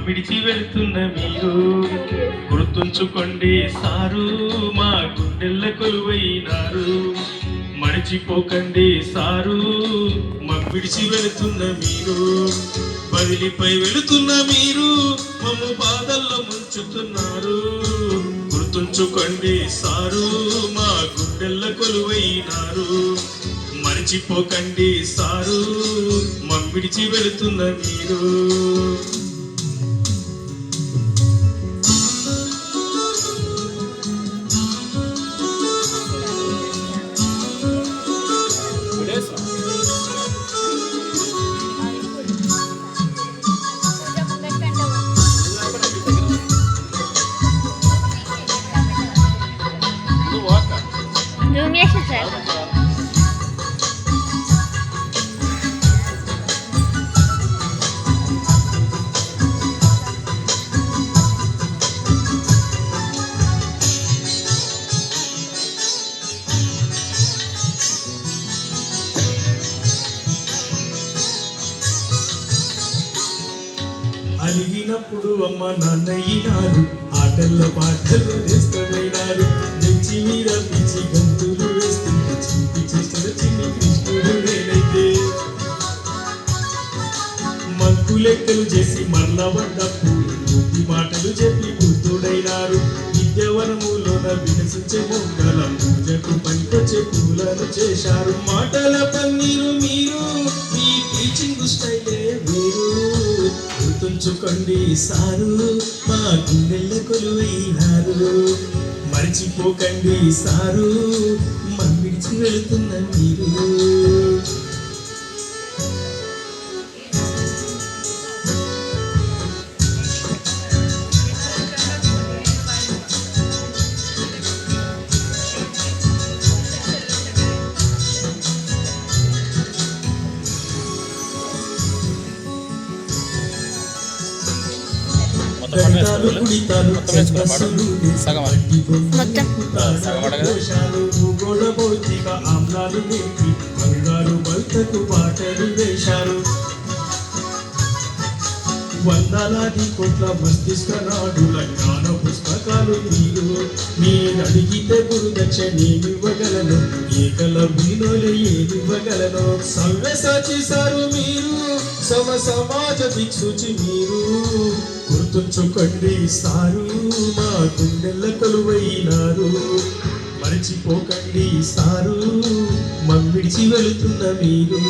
మమ్మిడిచి వెళుతున్న మీరు గుర్తుంచుకోండి సారు, మా గుండెల్ల కొలువైనారు. మరిచిపోకండి సారు, మమ్మిడిచి వెళుతున్న మీరు. బదిలిపై వెళుతున్న మీరు మమ్ము బాధల్లో ముంచుతున్నారు. గుర్తుంచుకోండి సారు, మా గుండెల్ల కొలువైనారు. మరిచిపోకండి సారు, మమ్మిడిచి వెళుతున్న మీరు. అలిగినప్పుడు అమ్మ నాన్నయ్యినారు, ఆటల్లో పాటలు వేస్తమైనారు. తెచ్చి మీద పిచ్చి గంతులు వేస్తుంటే చింపి చేసిన చిన్ని కృష్ణుడు నేనైతే. మంకు లెక్కలు చేసి మరల పడ్డప్పుడు ముక్తి మాటలు చెప్పి బుద్ధుడైనారు. విద్యవనములోన వికసించే మొక్కల పూజకు పనికొచ్చే పూలను చేశారు. మాటల పన్నీరు మీరు, మీ టీచింగ్ స్టైలే వేరు. గుర్తుంచుకోండి సారు, మా గుండెల్ల కొలువైనారు. మరిచిపోకండి సారు, మమ్మిడిచి వెళుతున్న మీరు. ఆమ్లాలు నింపి బంగారు బల్తకు పాటలు వేశారు. వందలాది కోట్ల మస్తిష్క నాడుల జ్ఞాన పుస్తకాలు మీరు. మీరడిగితే గురుదక్షిణేమివ్వగలను, ఏకలవ్యులే ఏమివ్వగలను. సవ్యసాచి సారు మీరు, సమాజ దిక్సూచి మీరు. గుర్తుంచుకోండి సారు, మా గుండెల్ల కొలువైనారు. మరిచిపోకండి సారు, మమ్మిడిచి వెళుతున్న మీరు.